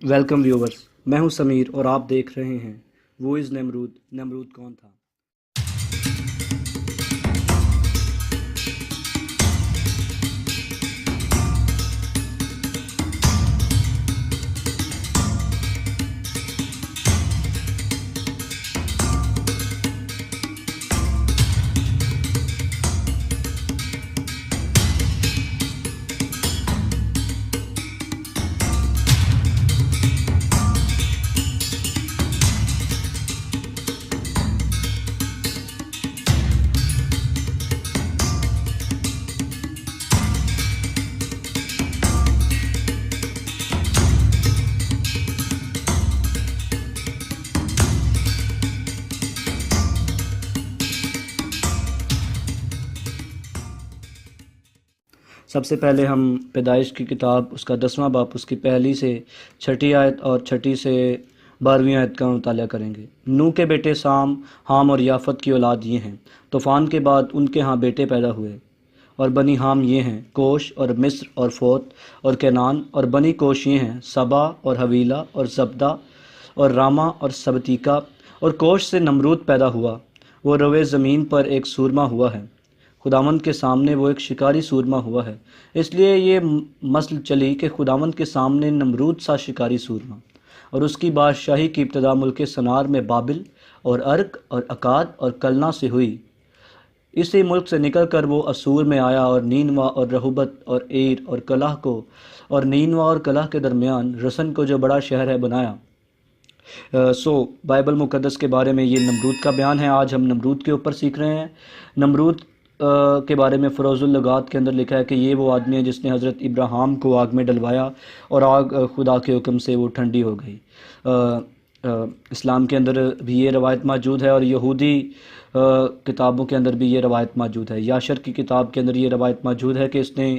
Welcome viewers. मैं हूं समीर और आप देख रहे हैं वो इज़ नमरूद। नमरूद कौन था? सबसे पहले हम पैदाइश की किताब उसका 10वां बाब उसकी पहली से छठी आयत और छठी से 12वीं आयत का मुताला करेंगे। नूह के बेटे साम, हाम और याफत की औलाद ये हैं। तूफ़ान के बाद उनके यहाँ बेटे पैदा हुए और बनी हाम ये हैं कोश और मिस्र और फोत और कैनान, और बनी कोश ये हैं सबा और हवीला और जब्दा और रामा और सबतीका। और कोश से नमरूद पैदा हुआ, वो रोए ज़मीन पर एक सूरमा हुआ है। खुदावंद के सामने वो एक शिकारी सूरमा हुआ है। इसलिए ये मसल चली कि खुदावंद के सामने नमरूद सा शिकारी सूरमा। और उसकी बादशाही की इब्तदा मुल्क सनार में बाबिल और अर्क और अकाद और कलना से हुई। इसी मुल्क से निकलकर वो असूर में आया और नीनवा और रहूबत और एर और कलाह को, और नीनवा और कलाह के दरमियान रसन को जो बड़ा शहर है बनाया। बाइबल मुक़द्दस के बारे में ये नमरूद का बयान है। आज हम नमरूद के ऊपर सीख रहे हैं। नमरूद के बारे में फ़रोज़ुल लगात के अंदर लिखा है कि ये वो आदमी है जिसने हज़रत इब्राहिम को आग में डलवाया और आग खुदा के हुक्म से वो ठंडी हो गई। इस्लाम के अंदर भी ये रवायत मौजूद है और यहूदी किताबों के अंदर भी ये रवायत मौजूद है। याशर की किताब के अंदर ये रवायत मौजूद है कि इसने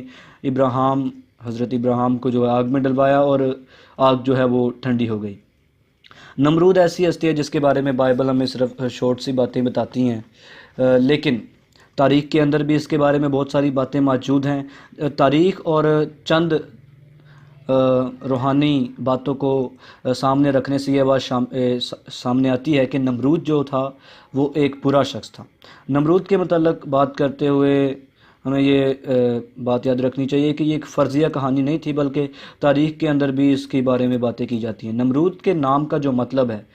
हज़रत इब्राहिम को जो है आग में डलवाया और आग जो है वो ठंडी हो गई। नमरूद ऐसी हस्ती है जिसके बारे में बाइबल हमें सिर्फ शॉर्ट सी बातें बताती हैं, लेकिन तारीख़ के अंदर भी इसके बारे में बहुत सारी बातें मौजूद हैं। तारीख़ और चंद रूहानी बातों को सामने रखने से यह बात सामने आती है कि नमरूद जो था वो एक बुरा शख्स था। नमरूद के मतलब बात करते हुए हमें ये बात याद रखनी चाहिए कि ये एक फ़र्ज़िया कहानी नहीं थी, बल्कि तारीख़ के अंदर भी इसके बारे में बातें की जाती हैं। नमरूद के नाम का जो मतलब है,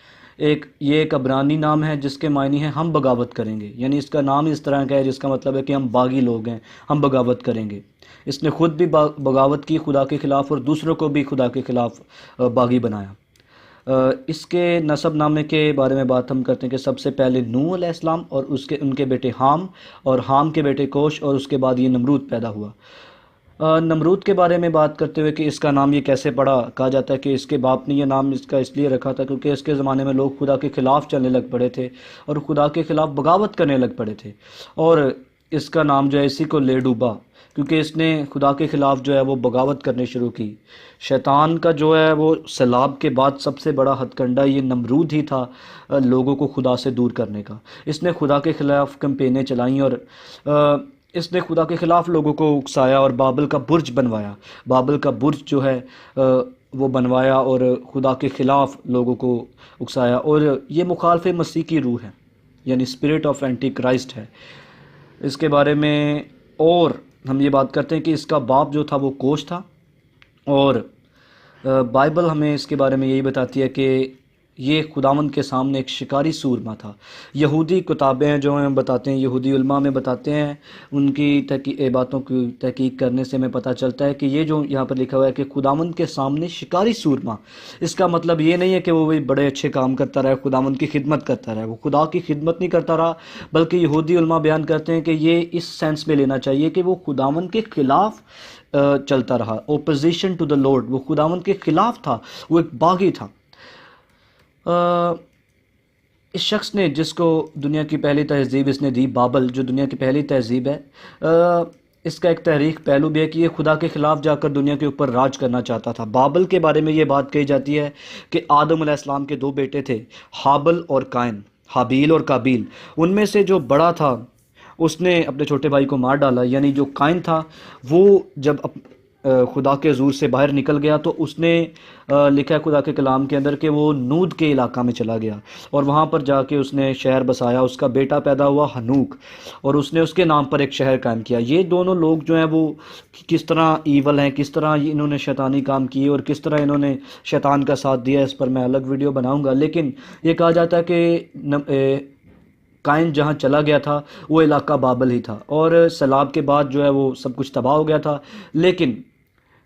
ये एक अबरानी नाम है जिसके मायने हैं हम बगावत करेंगे। यानी इसका नाम इस तरह का है जिसका मतलब है कि हम बागी लोग हैं, हम बगावत करेंगे। इसने ख़ुद भी बगावत की खुदा के ख़िलाफ़ और दूसरों को भी खुदा के ख़िलाफ़ बागी बनाया। इसके नसब नामे के बारे में बात हम करते हैं कि सबसे पहले नूह अलैहिस्सलाम और उनके बेटे हाम, और हाम के बेटे कोश, और उसके बाद ये नमरूद पैदा हुआ। नमरूद के बारे में बात करते हुए कि इसका नाम ये कैसे पड़ा, कहा जाता है कि इसके बाप ने यह नाम इसका इसलिए रखा था क्योंकि इसके ज़माने में लोग खुदा के ख़िलाफ़ चलने लग पड़े थे और खुदा के ख़िलाफ़ बगावत करने लग पड़े थे। और इसका नाम जो है इसी को ले डूबा, क्योंकि इसने खुदा के ख़िलाफ़ जो है वो बगावत करने शुरू की। शैतान का जो है वो सैलाब के बाद सबसे बड़ा हथकंडा ये नमरूद ही था, लोगों को खुदा से दूर करने का। इसने खुदा के ख़िलाफ़ कैंपेनें चलाई और इसने खुदा के ख़िलाफ़ लोगों को उकसाया और बाबल का बुर्ज बनवाया। बाबल का बुर्ज जो है वो बनवाया और खुदा के ख़िलाफ़ लोगों को उकसाया। और ये मुखालफ़ मसीह की रूह है, यानी स्पिरिट ऑफ एंटी क्राइस्ट है। इसके बारे में और हम ये बात करते हैं कि इसका बाप जो था वो कोश था, और बाइबल हमें इसके बारे में यही बताती है कि ये खुदावंद के सामने एक शिकारी सूरमा था। यहूदी किताबें जो हमें बताते हैं, यहूदी उलमा में बताते हैं, उनकी बातों की तहकीक करने से हमें पता चलता है कि ये जो यहाँ पर लिखा हुआ है कि खुदावंद के सामने शिकारी सूरमा, इसका मतलब ये नहीं है कि वो भी बड़े अच्छे काम करता रहा, खुदावंद की खिदमत करता रहा। वो खुदा की खिदमत नहीं करता रहा, बल्कि यहूदी उलमा बयान करते हैं कि ये इस सेंस में लेना चाहिए कि वो खुदावंद के ख़िलाफ़ चलता रहा। ओपोजिशन टू द लॉर्ड, वो खुदावंद के ख़िलाफ़ था, वो एक बागी था। इस शख्स ने, जिसको दुनिया की पहली तहज़ीब इसने दी, बाबल जो दुनिया की पहली तहज़ीब है, इसका एक तहरीक पहलू भी है कि ये खुदा के ख़िलाफ़ जाकर दुनिया के ऊपर राज करना चाहता था। बाबल के बारे में ये बात कही जाती है कि आदम अलैहिस्सलाम के 2 बेटे थे, हाबल और कायन, हाबील और काबील। उनमें से जो बड़ा था उसने अपने छोटे भाई को मार डाला, यानी जो कायन था वो जब खुदा के ज़ूर से बाहर निकल गया तो उसने लिखा है खुदा के कलाम के अंदर कि वो नूद के इलाका में चला गया और वहाँ पर जाके उसने शहर बसाया। उसका बेटा पैदा हुआ हनूक और उसने उसके नाम पर एक शहर कायम किया। ये दोनों लोग जो हैं वो किस तरह ईवल हैं, किस तरह इन्होंने शैतानी काम किए और किस तरह इन्होंने शैतान का साथ दिया, इस पर मैं अलग वीडियो बनाऊँगा। लेकिन ये कहा जाता है कि काइन जहाँ चला गया था वो इलाका बाबल ही था और सैलाब के बाद जो है वो सब कुछ तबाह हो गया था। लेकिन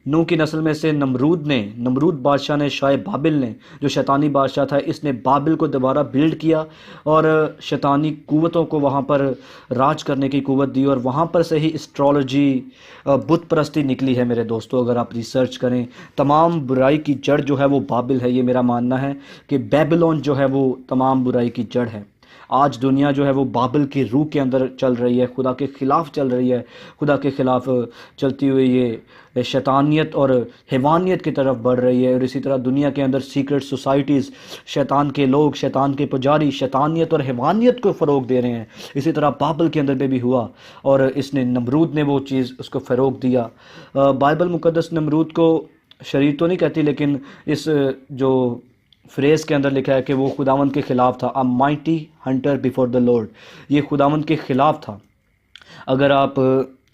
नूह की नस्ल में से नमरूद बादशाह ने, शाह बाबिल ने, जो शैतानी बादशाह था, इसने बाबिल को दोबारा बिल्ड किया और शैतानी कुव्वतों को वहाँ पर राज करने की कुव्वत दी और वहाँ पर से ही एस्ट्रोलॉजी, बुत परस्ती निकली है मेरे दोस्तों। अगर आप रिसर्च करें, तमाम बुराई की जड़ जो है वो बाबिल है। ये मेरा मानना है कि बेबीलोन जो है वो तमाम बुराई की जड़ है। आज दुनिया जो है वो बाबिल की रूह के अंदर चल रही है, खुदा के ख़िलाफ़ चल रही है। खुदा के ख़िलाफ़ चलती हुई ये शैतानियत और हैवानियत की तरफ बढ़ रही है। और इसी तरह दुनिया के अंदर सीक्रेट सोसाइटीज़, शैतान के लोग, शैतान के पुजारी शैतानियत और हैवानियत को फ़रोग दे रहे हैं। इसी तरह बाबिल के अंदर भी हुआ और इसने, नमरूद ने वो चीज़ उसको फ़रोग दिया। बाइबल मुक़द्दस नमरूद को शरीर तो नहीं कहती, लेकिन इस जो फ्रेज़ के अंदर लिखा है कि वो खुदावंद के ख़िलाफ़ था। अ mighty Hunter before the Lord, ये खुदावंद के ख़िलाफ़ था। अगर आप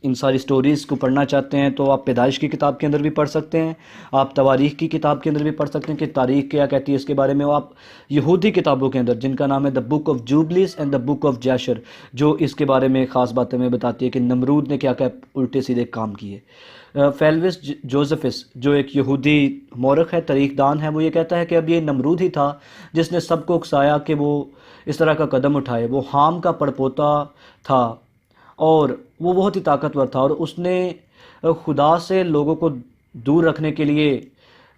इन सारी स्टोरीज़ को पढ़ना चाहते हैं तो आप पैदाइश की किताब के अंदर भी पढ़ सकते हैं, आप तवारीख़ की किताब के अंदर भी पढ़ सकते हैं कि तारीख़ क्या कहती है इसके बारे में। आप यहूदी किताबों के अंदर, जिनका नाम है the Book of Jubilees and the Book of Jasher, जो इसके बारे में ख़ास बातें में बताती है कि नमरूद ने क्या क्या उल्टे सीधे काम किए। फेल्विस जोसेफस, जो एक यहूदी मौरख है, तारीखदान है, वो ये कहता है कि अब ये नमरूद ही था जिसने सबको उकसाया कि वो इस तरह का कदम उठाए। वो हाम का पड़पोता था और वो बहुत ही ताकतवर था और उसने खुदा से लोगों को दूर रखने के लिए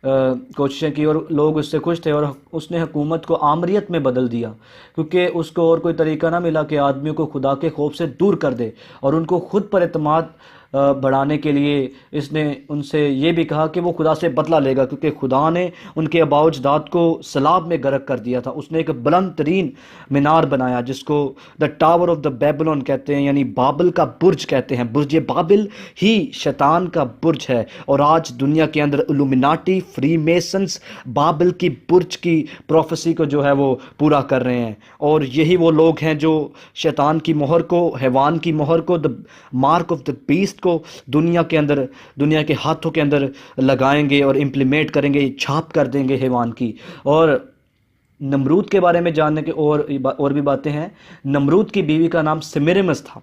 कोशिशें की और लोग उससे खुश थे और उसने हुकूमत को आमरियत में बदल दिया, क्योंकि उसको और कोई तरीका ना मिला कि आदमियों को खुदा के खौफ से दूर कर दे। और उनको खुद पर एतमाद बढ़ाने के लिए इसने उनसे ये भी कहा कि वो खुदा से बदला लेगा, क्योंकि खुदा ने उनके आबाउजदाद को सैलाब में गर्क कर दिया था। उसने एक बुलंद तरीन मीनार बनाया जिसको the tower of the Babylon कहते हैं, यानी बाबिल का बुर्ज कहते हैं। बुर्ज बाबिल ही शैतान का बुर्ज है और आज दुनिया के अंदर इल्यूमिनाटी, फ्री मेसन्स बाबिल की बुर्ज की प्रोफेसी को जो है वो पूरा कर रहे हैं। और यही वो लोग हैं जो शैतान की मोहर को, हैवान की मोहर को, the mark of the beast को दुनिया के अंदर, दुनिया के हाथों के अंदर लगाएंगे और इम्प्लीमेंट करेंगे, छाप कर देंगे हैवान की। और नमरूद के बारे में जानने के और भी बातें हैं। नमरूद की बीवी का नाम सिमिरिमस था।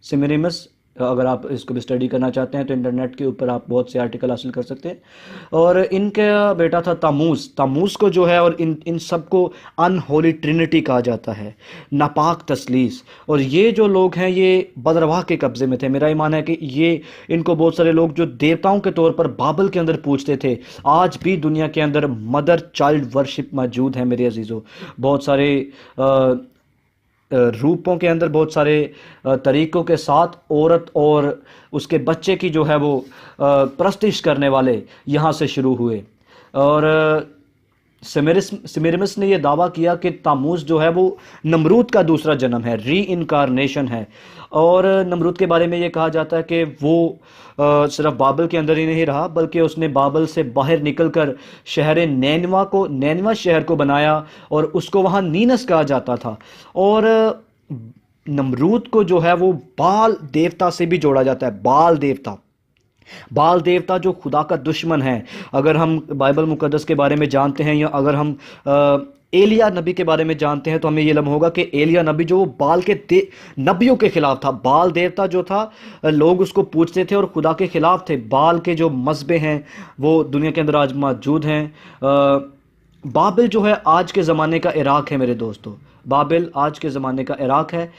सिमिरिमस, अगर आप इसको भी स्टडी करना चाहते हैं तो इंटरनेट के ऊपर आप बहुत से आर्टिकल हासिल कर सकते हैं। और इनका बेटा था तामूस। तामूस को जो है, और इन सब को अनहोली ट्रिनिटी कहा जाता है, नापाक तसलीस। और ये जो लोग हैं ये बदरवाह के कब्ज़े में थे। मेरा ईमान है कि ये, इनको बहुत सारे लोग जो देवताओं के तौर पर बाबिल के अंदर पूजते थे, आज भी दुनिया के अंदर मदर चाइल्ड वर्शिप मौजूद है मेरे अजीज़ों। बहुत सारे रूपों के अंदर, बहुत सारे तरीक़ों के साथ औरत और उसके बच्चे की जो है वो परस्तिश करने वाले यहाँ से शुरू हुए। और सिमिरमिस ने यह दावा किया कि तामूस जो है वो नमरूद का दूसरा जन्म है, री इनकारनेशन है। और नमरूद के बारे में ये कहा जाता है कि वो सिर्फ बाबिल के अंदर ही नहीं रहा, बल्कि उसने बाबिल से बाहर निकलकर शहर नैनवा शहर को बनाया और उसको वहाँ नीनस कहा जाता था। और नमरूद को जो है वो बाल देवता से भी जोड़ा जाता है। बाल देवता जो खुदा का दुश्मन है। अगर हम बाइबल मुकद्दस के बारे में जानते हैं, या अगर हम एलिया नबी के बारे में जानते हैं, तो हमें ये लम्हा होगा कि एलिया नबी जो बाल के नबियों के ख़िलाफ़ था। बाल देवता जो था, लोग उसको पूजते थे और खुदा के ख़िलाफ़ थे। बाल के जो मज़हबे हैं वो दुनिया के अंदर आज मौजूद हैं। बाबिल जो है आज के ज़माने का इराक़ है मेरे दोस्तों। बाबिल आज के ज़माने का इराक़ है।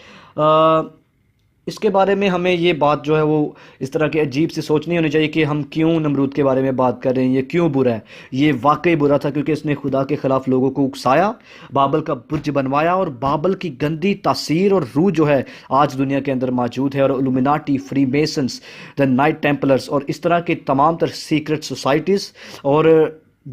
इसके बारे में हमें ये बात जो है वो इस तरह की अजीब सी सोच नहीं होनी चाहिए कि हम क्यों नमरूद के बारे में बात कर रहे हैं, ये क्यों बुरा है। ये वाकई बुरा था, क्योंकि इसने खुदा के ख़िलाफ़ लोगों को उकसाया, बाबिल का बुर्ज बनवाया, और बाबिल की गंदी तासीर और रूह जो है आज दुनिया के अंदर मौजूद है। और illuminati, free masons, the night Templars और इस तरह के तमाम तरह सीक्रेट सोसाइटीज़ और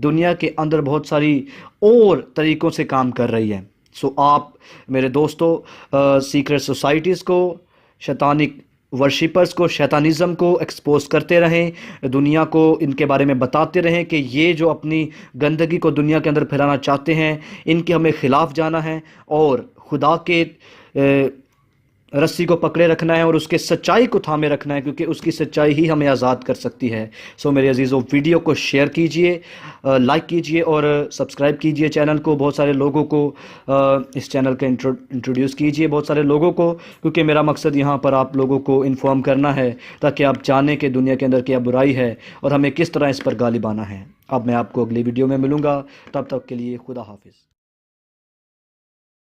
दुनिया के अंदर बहुत सारी और तरीक़ों से काम कर रही है। सो आप मेरे दोस्तों सीक्रेट सोसाइटीज़ को, शैतानिक वर्शिपर्स को, शैतानिज़्म को एक्सपोज करते रहें, दुनिया को इनके बारे में बताते रहें कि ये जो अपनी गंदगी को दुनिया के अंदर फैलाना चाहते हैं, इनके हमें ख़िलाफ़ जाना है और खुदा के रस्सी को पकड़े रखना है और उसके सच्चाई को थामे रखना है, क्योंकि उसकी सच्चाई ही हमें आज़ाद कर सकती है। सो मेरे अजीज़ों, वीडियो को शेयर कीजिए, लाइक कीजिए और सब्सक्राइब कीजिए चैनल को। बहुत सारे लोगों को इस चैनल का इंट्रोड्यूस कीजिए, बहुत सारे लोगों को, क्योंकि मेरा मकसद यहाँ पर आप लोगों को इन्फॉर्म करना है ताकि आप जानें कि दुनिया के अंदर क्या बुराई है और हमें किस तरह इस पर गालिब आना है। अब मैं आपको अगली वीडियो में मिलूँगा, तब तक के लिए खुदा हाफिज़।